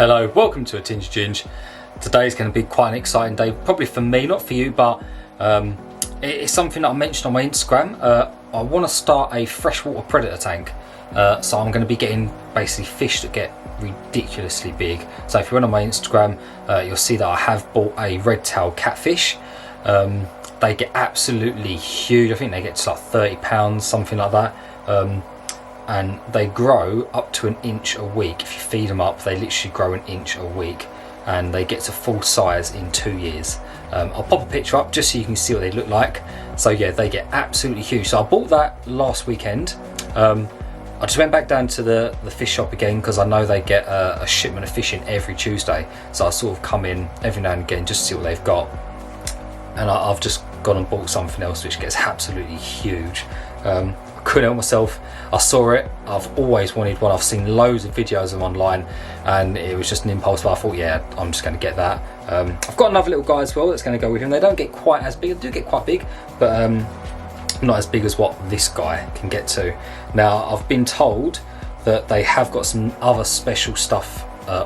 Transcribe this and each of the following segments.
Hello, welcome to A Tinge Ginge. Today's going to be quite an exciting day, probably for me, not for you, but it's something that I mentioned on my Instagram. I want to start a freshwater predator tank, so I'm going to be getting basically fish that get ridiculously big. So if you're on my Instagram, you'll see that I have bought a red tail catfish. They get absolutely huge. I think they get to like 30 pounds, something like that. And they grow up to an inch a week. If you feed them up, they literally grow an inch a week, and they get to full size in 2 years. I'll pop a picture up just so you can see what they look like. So yeah, they get absolutely huge. So I bought that last weekend. I just went back down to the fish shop again because I know they get a shipment of fish in every Tuesday. So I sort of come in every now and again just to see what they've got. And I've just gone and bought something else which gets absolutely huge. I couldn't help myself. I saw it. I've always wanted one. I've seen loads of videos of them online, and it was just an impulse. But I thought, yeah, I'm just going to get that. I've got another little guy as well that's going to go with him. They don't get quite as big. They do get quite big, but not as big as what this guy can get to. Now, I've been told that they have got some other special stuff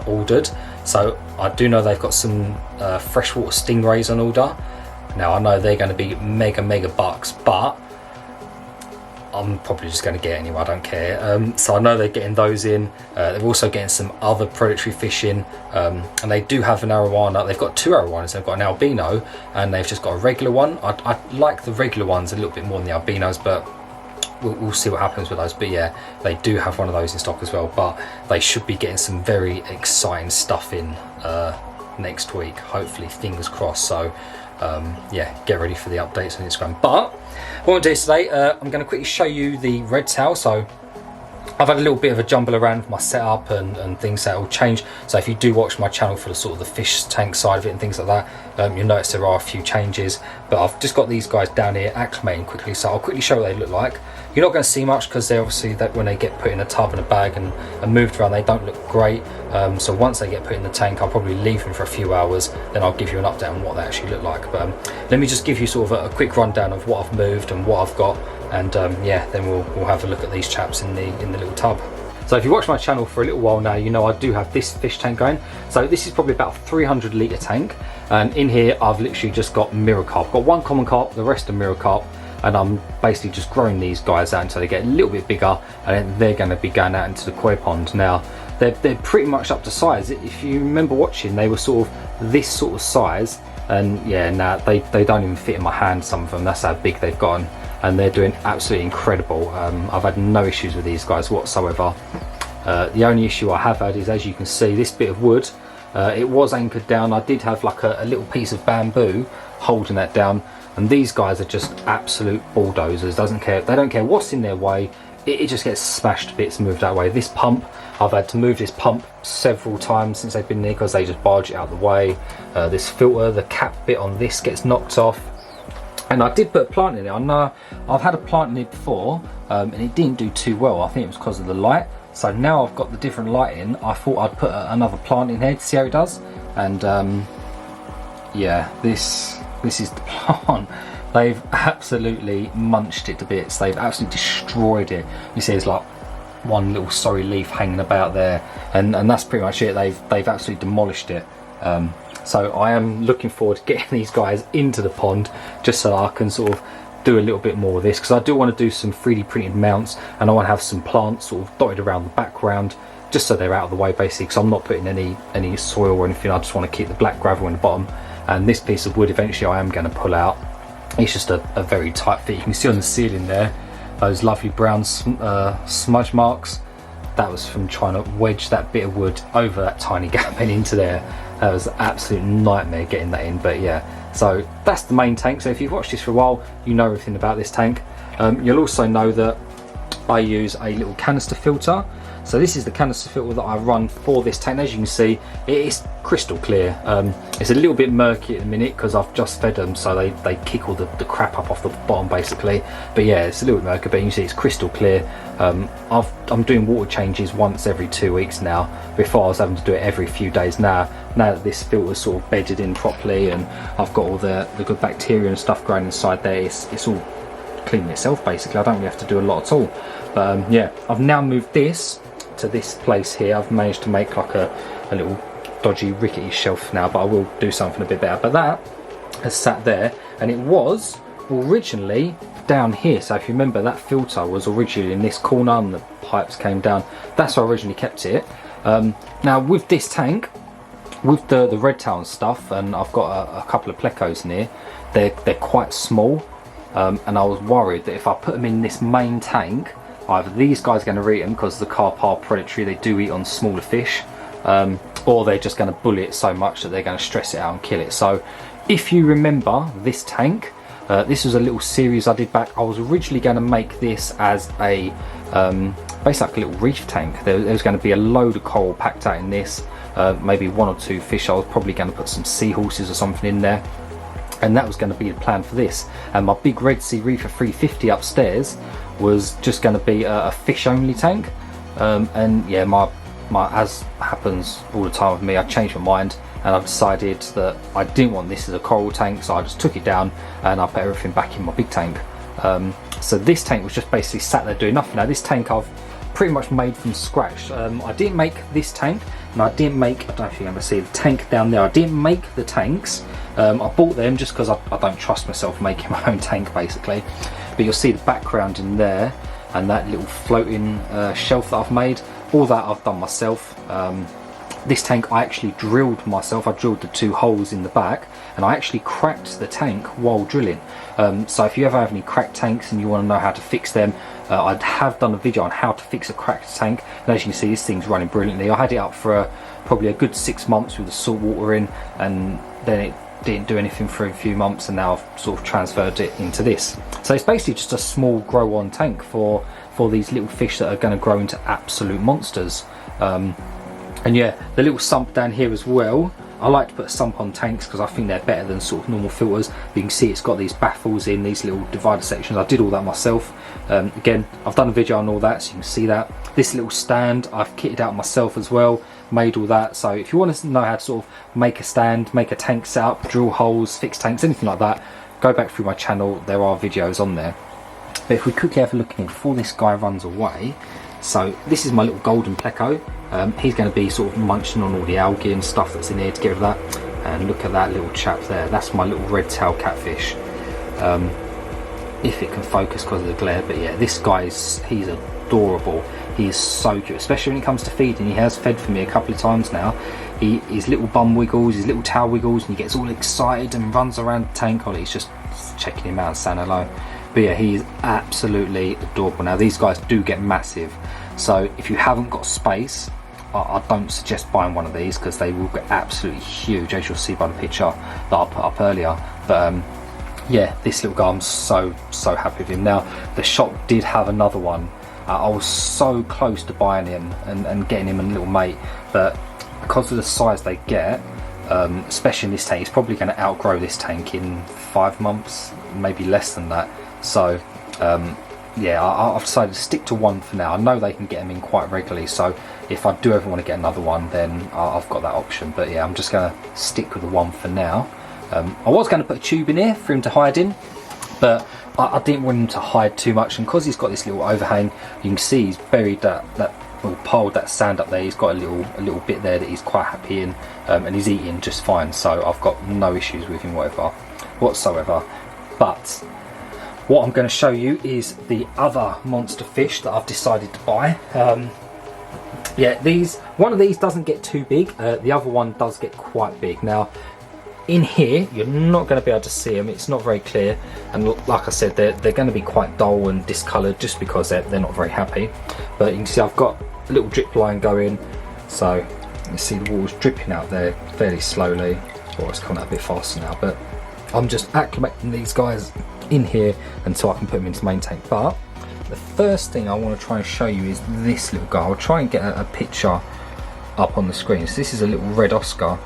ordered. So I do know they've got some freshwater stingrays on order. Now, I know they're going to be mega bucks, but I'm probably just going to get it anyway, I don't care. So I know they're getting those in. They're also getting some other predatory fish in. And they do have an arowana. They've got two arowanas. They've got an albino and they've just got a regular one. I like the regular ones a little bit more than the albinos, but we'll see what happens with those. But yeah, they do have one of those in stock as well. But they should be getting some very exciting stuff in next week. Hopefully, fingers crossed. So yeah, get ready for the updates on Instagram. But what I'm going to do today, I'm going to quickly show you the red tail. So I've had a little bit of a jumble around with my setup and things that will change. So if you do watch my channel for the sort of the fish tank side of it and things like that, you'll notice there are a few changes. But I've just got these guys down here acclimating quickly, so I'll quickly show what they look like. You're not going to see much because they're obviously, that when they get put in a tub and a bag and moved around, they don't look great. So once they get put in the tank, I'll probably leave them for a few hours, then I'll give you an update on what they actually look like. But let me just give you sort of a quick rundown of what I've moved and what I've got, and yeah, then we'll have a look at these chaps in the little tub. So if you watch my channel for a little while now, you know I do have this fish tank going. So this is probably about a 300 litre tank, and in here I've literally just got mirror carp. I've got one common carp, the rest are mirror carp, and I'm basically just growing these guys out until they get a little bit bigger, and then they're going to be going out into the koi pond. Now they're pretty much up to size. If you remember watching, they were sort of this sort of size, and yeah, now they don't even fit in my hand, some of them. That's how big they've gotten, and they're doing absolutely incredible. I've had no issues with these guys whatsoever. The only issue I have had is, as you can see, this bit of wood, it was anchored down. I did have like a little piece of bamboo holding that down, and these guys are just absolute bulldozers. They don't care what's in their way. It just gets smashed to bits, moved that way. This pump, I've had to move this pump several times since they've been there because they just barge it out of the way. This filter, the cap bit on this gets knocked off. And I did put a plant in it. I know I've had a plant in it before, and it didn't do too well. I think it was because of the light. So now I've got the different light in, I thought I'd put another plant in here to see how it does. And yeah, this is the plant. They've absolutely munched it to bits. They've absolutely destroyed it. You see there's like one little sorry leaf hanging about there, and that's pretty much it. They've absolutely demolished it. So I am looking forward to getting these guys into the pond just so I can sort of do a little bit more of this, because I do want to do some 3D printed mounts, and I want to have some plants sort of dotted around the background just so they're out of the way basically, because I'm not putting any soil or anything. I just want to keep the black gravel in the bottom, and this piece of wood eventually I am going to pull out. It's just a very tight fit. You can see on the ceiling there those lovely brown smudge marks. That was from trying to wedge that bit of wood over that tiny gap and into there. That was an absolute nightmare getting that in. But yeah, so that's the main tank. So if you've watched this for a while, you know everything about this tank. You'll also know that I use a little canister filter. So this is the canister filter that I run for this tank. As you can see, it is crystal clear. It's a little bit murky at the minute because I've just fed them, so they kick all the crap up off the bottom basically. But yeah, it's a little bit murky, but you can see it's crystal clear. I'm doing water changes once every 2 weeks now. Before I was having to do it every few days. Now that this filter's sort of bedded in properly and I've got all the good bacteria and stuff growing inside there, it's all cleaning itself basically. I don't really have to do a lot at all. But yeah, I've now moved this to this place here. I've managed to make like a little dodgy, rickety shelf now, but I will do something a bit better. But that has sat there, and it was originally down here. So if you remember, that filter was originally in this corner and the pipes came down. That's where I originally kept it. Now with this tank, with the red tail and stuff, and I've got a couple of plecos in here, they're quite small, and I was worried that if I put them in this main tank, either these guys are going to eat them because the carp are predatory, they do eat on smaller fish, or they're just going to bully it so much that they're going to stress it out and kill it. So if you remember this tank, this was a little series I did back. I was originally going to make this as a basically a little reef tank. There was going to be a load of coral packed out in this, maybe 1 or 2 fish. I was probably going to put some seahorses or something in there, and that was going to be the plan for this. And my big Red Sea Reefer 350 upstairs was just going to be a fish only tank. And yeah, my as happens all the time with me, I changed my mind and I decided that I didn't want this as a coral tank, so I just took it down and I put everything back in my big tank. So this tank was just basically sat there doing nothing. Now this tank I've pretty much made from scratch. I didn't make this tank, and I didn't make, I don't know if you're going to see the tank down there, I didn't make the tanks. I bought them just because I don't trust myself making my own tank basically. But you'll see the background in there and that little floating shelf that I've made, all that I've done myself. This tank I actually drilled myself. I drilled the 2 holes in the back, and I actually cracked the tank while drilling. So if you ever have any cracked tanks and you want to know how to fix them, I have done a video on how to fix a cracked tank, and as you can see, this thing's running brilliantly. I had it up for probably a good 6 months with the salt water in, and then it didn't do anything for a few months, and now I've sort of transferred it into this. So it's basically just a small grow on tank for these little fish that are going to grow into absolute monsters. And yeah, the little sump down here as well, I like to put a sump on tanks because I think they're better than sort of normal filters. You can see it's got these baffles in these little divider sections. I did all that myself. Again, I've done a video on all that, so you can see that. This little stand I've kitted out myself as well, made all that. So if you want to know how to sort of make a stand, make a tank setup, drill holes, fix tanks, anything like that, go back through my channel, there are videos on there. But if we quickly have a look in before this guy runs away. So this is my little golden pleco. He's going to be sort of munching on all the algae and stuff that's in here to get rid of that. And look at that little chap there, that's my little red tail catfish. If it can focus because of the glare, but yeah, this guy he's adorable. He is so cute, especially when it comes to feeding. He has fed for me a couple of times now. His little bum wiggles, his little tail wiggles, and he gets all excited and runs around the tank. He's just checking him out and saying hello. But yeah, he is absolutely adorable. Now these guys do get massive, so if you haven't got space, I don't suggest buying one of these because they will get absolutely huge, as you'll see by the picture that I put up earlier. But yeah, this little guy, I'm so happy with him. Now the shop did have another one. I was so close to buying him and getting him a little mate, but because of the size they get, especially in this tank, he's probably going to outgrow this tank in 5 months, maybe less than that. So yeah, I've decided to stick to one for now. I know they can get them in quite regularly, so if I do ever want to get another one, then I've got that option. But yeah, I'm just going to stick with the one for now. I was going to put a tube in here for him to hide in, but I didn't want him to hide too much, and because he's got this little overhang, you can see he's buried that or piled that sand up there. He's got a little bit there that he's quite happy in, and he's eating just fine, so I've got no issues with him whatsoever. But what I'm going to show you is the other monster fish that I've decided to buy. Yeah, one of these doesn't get too big, the other one does get quite big. Now in here you're not going to be able to see them, it's not very clear, and like I said, they're going to be quite dull and discoloured just because they're not very happy. But you can see I've got a little drip line going, so you see the water's dripping out there fairly slowly, or it's coming out a bit faster now, but I'm just acclimating these guys in here until I can put them into the main tank. But the first thing I want to try and show you is this little guy. I'll try and get a picture up on the screen. So this is a little red Oscar.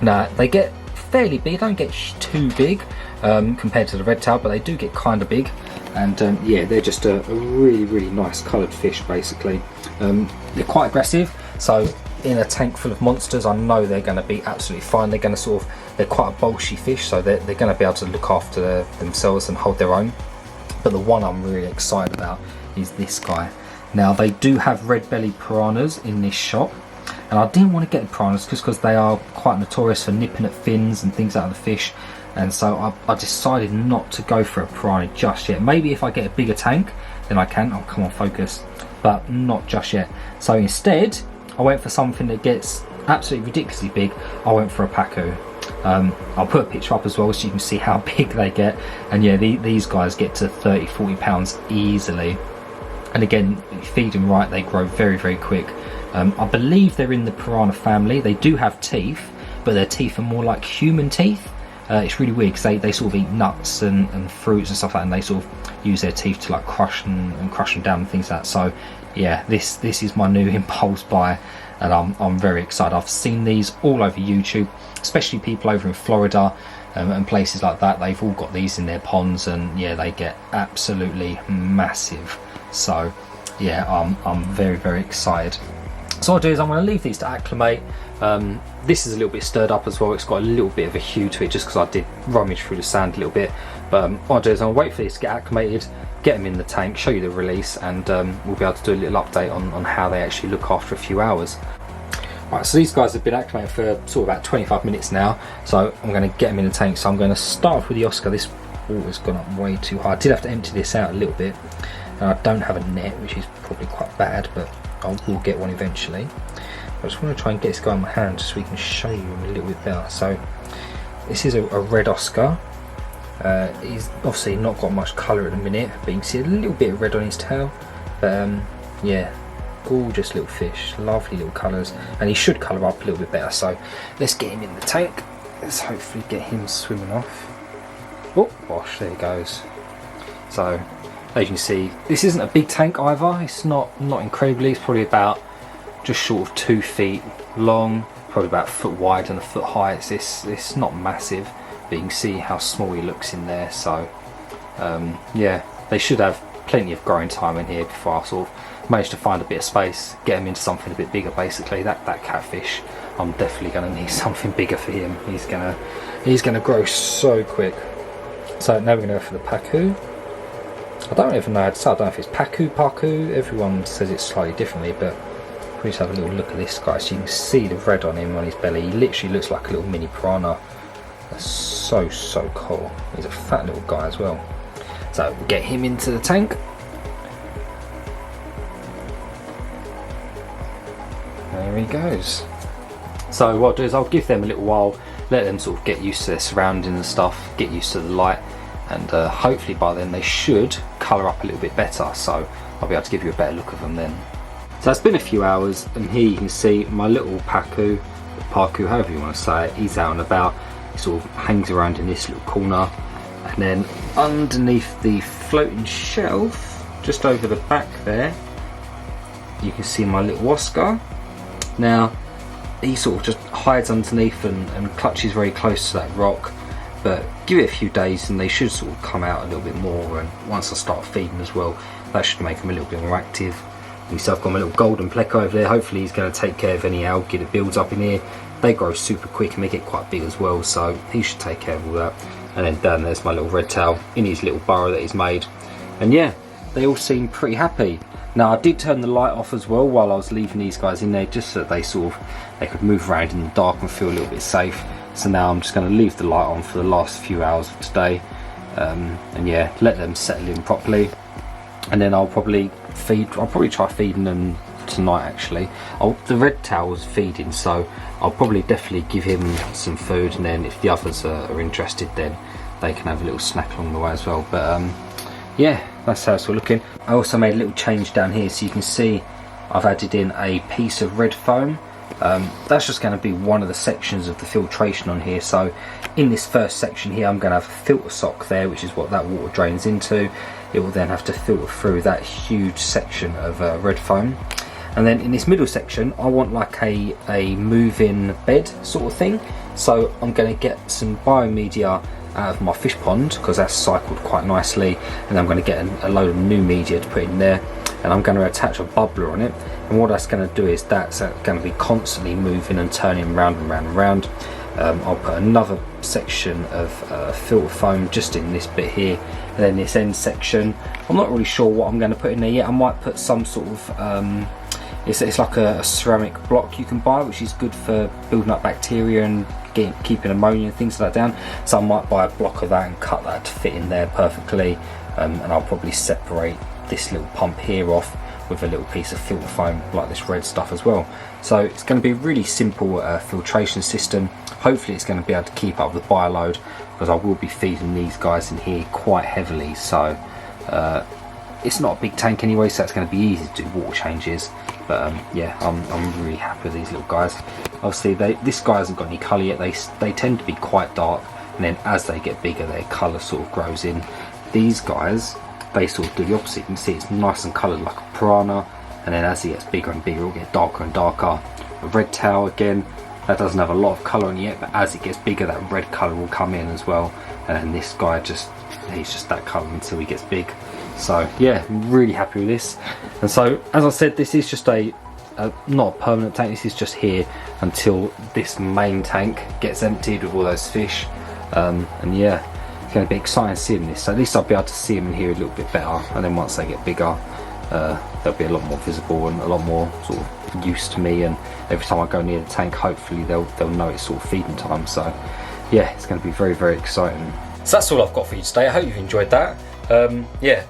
Now they get fairly big, don't get too big compared to the red tail, but they do get kind of big, and yeah, they're just a really nice coloured fish basically. They're quite aggressive, so in a tank full of monsters I know they're going to be absolutely fine. They're going to they're quite a bolshy fish, so they're going to be able to look after themselves and hold their own. But the one I'm really excited about is this guy. Now they do have red belly piranhas in this shop, and I didn't want to get the piranhas just because they are quite notorious for nipping at fins and things out of the fish, and so I decided not to go for a piranha just yet. Maybe if I get a bigger tank then I can. Oh, come on, focus. But not just yet. So instead I went for something that gets absolutely ridiculously big. I went for a Pacu. I'll put a picture up as well so you can see how big they get, and yeah, these guys get to 30-40 pounds easily, and again, if you feed them right, they grow very, very quick. I believe they're in the piranha family. They do have teeth, but their teeth are more like human teeth. It's really weird because they sort of eat nuts and fruits and stuff like that, and they sort of use their teeth to like crush them down and things like that. So yeah, this is my new impulse buy, and I'm very excited. I've seen these all over YouTube, especially people over in Florida and places like that. They've all got these in their ponds, and yeah, they get absolutely massive. So yeah, I'm very, very excited. So what I'll do is I'm going to leave these to acclimate. This is a little bit stirred up as well. It's got a little bit of a hue to it just because I did rummage through the sand a little bit. But what I'll do is I'll wait for these to get acclimated, get them in the tank, show you the release, and we'll be able to do a little update on how they actually look after a few hours. Right, so these guys have been acclimated for sort of about 25 minutes now, so I'm going to get them in the tank. So I'm going to start off with the Oscar. This water's gone up way too high. I did have to empty this out a little bit, and I don't have a net, which is probably quite bad, but I will get one eventually. I just want to try and get this guy in my hand just so we can show you him a little bit better. So this is a red Oscar. He's obviously not got much colour at the minute, but you can see a little bit of red on his tail. But yeah, gorgeous little fish, lovely little colours, and he should colour up a little bit better. So let's get him in the tank. Let's hopefully get him swimming off. Oh gosh, there he goes. So as you can see, this isn't a big tank either. It's not incredibly. It's probably about just short of 2 feet long, probably about a foot wide and a foot high. It's not massive, but you can see how small he looks in there. So yeah, they should have plenty of growing time in here before I sort of manage to find a bit of space, get him into something a bit bigger. Basically, that catfish, I'm definitely going to need something bigger for him. He's gonna grow so quick. So now we're going to go for the Pacu. I don't even know how to say. I don't know if it's Pacu. Everyone says it slightly differently, but we just have a little look at this guy. So you can see the red on him, on his belly. He literally looks like a little mini piranha. That's so cool. He's a fat little guy as well. So we'll get him into the tank. There he goes. So what I'll do is I'll give them a little while, let them sort of get used to their surroundings and stuff, get used to the light, and hopefully by then they should colour up a little bit better. So I'll be able to give you a better look of them then. So it's been a few hours, and here you can see my little Pacu, however you want to say it, he's out and about. He sort of hangs around in this little corner, and then underneath the floating shelf, just over the back there, you can see my little Oscar. Now he sort of just hides underneath and clutches very close to that rock, but give it a few days and they should sort of come out a little bit more, and once I start feeding as well, that should make them a little bit more active. So I've got my little golden pleco over there. Hopefully he's going to take care of any algae that builds up in here. They grow super quick and they get quite big as well, so he should take care of all that. And then down there's my little red tail in his little burrow that he's made. And yeah, they all seem pretty happy. Now I did turn the light off as well while I was leaving these guys in there, just so that they could move around in the dark and feel a little bit safe. So now I'm just going to leave the light on for the last few hours of today, and yeah, let them settle in properly. And then I'll probably try feeding them tonight actually. The red tail's feeding, so I'll probably definitely give him some food, and then if the others are interested, then they can have a little snack along the way as well. But yeah, that's how it's all looking. I also made a little change down here, so you can see I've added in a piece of red foam. That's just going to be one of the sections of the filtration on here. So in this first section here, I'm going to have a filter sock there, which is what that water drains into. It will then have to filter through that huge section of red foam. And then in this middle section, I want like a move-in bed sort of thing. So I'm going to get some biomedia out of my fish pond, because that's cycled quite nicely, and I'm going to get a load of new media to put in there, and I'm going to attach a bubbler on it. And what that's going to do is that's going to be constantly moving and turning round and round and round. I'll put another section of filter foam just in this bit here, and then this end section, I'm not really sure what I'm going to put in there yet. I might put some sort of It's like a ceramic block you can buy, which is good for building up bacteria and keeping ammonia and things like that down. So I might buy a block of that and cut that to fit in there perfectly, and I'll probably separate this little pump here off with a little piece of filter foam like this red stuff as well. So it's going to be a really simple filtration system. Hopefully it's going to be able to keep up with the bioload, because I will be feeding these guys in here quite heavily. So it's not a big tank anyway, so it's going to be easy to do water changes. But yeah, I'm really happy with these little guys. Obviously this guy hasn't got any colour yet. They tend to be quite dark, and then as they get bigger their colour sort of grows in. These guys, they sort of do the opposite. You can see it's nice and coloured like a piranha, and then as he gets bigger and bigger, it'll get darker and darker. A red tail, again, that doesn't have a lot of colour on it yet, but as it gets bigger that red colour will come in as well. And then this guy, he's just that colour until he gets big. So yeah, I'm really happy with this. And so as I said, this is just not a permanent tank. This is just here until this main tank gets emptied with all those fish. And yeah, it's going to be exciting seeing this. So at least I'll be able to see them in here a little bit better, and then once they get bigger they'll be a lot more visible and a lot more sort of used to me, and every time I go near the tank hopefully they'll know it's sort of feeding time. So yeah, it's going to be very, very exciting. So that's all I've got for you today. I hope you've enjoyed that. Yeah,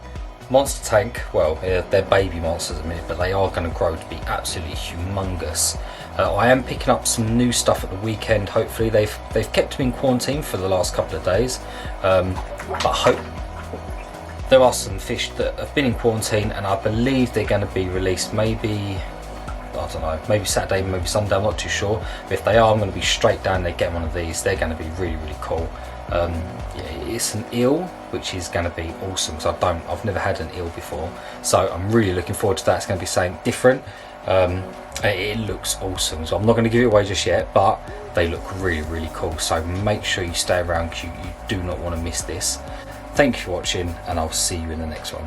monster tank, well, they're baby monsters at the minute, but they are going to grow to be absolutely humongous. I am picking up some new stuff at the weekend. Hopefully they've kept me in quarantine for the last couple of days, but I hope there are some fish that have been in quarantine, and I believe they're going to be released maybe, I don't know, maybe Saturday, maybe Sunday, I'm not too sure. But if they are, I'm going to be straight down there, get one of these. They're going to be really, really cool. Yeah, it's an eel, which is going to be awesome, because I've never had an eel before, so I'm really looking forward to that. It's going to be something different. It looks awesome, so I'm not going to give it away just yet, but they look really, really cool. So make sure you stay around, because you do not want to miss this. Thank you for watching, and I'll see you in the next one.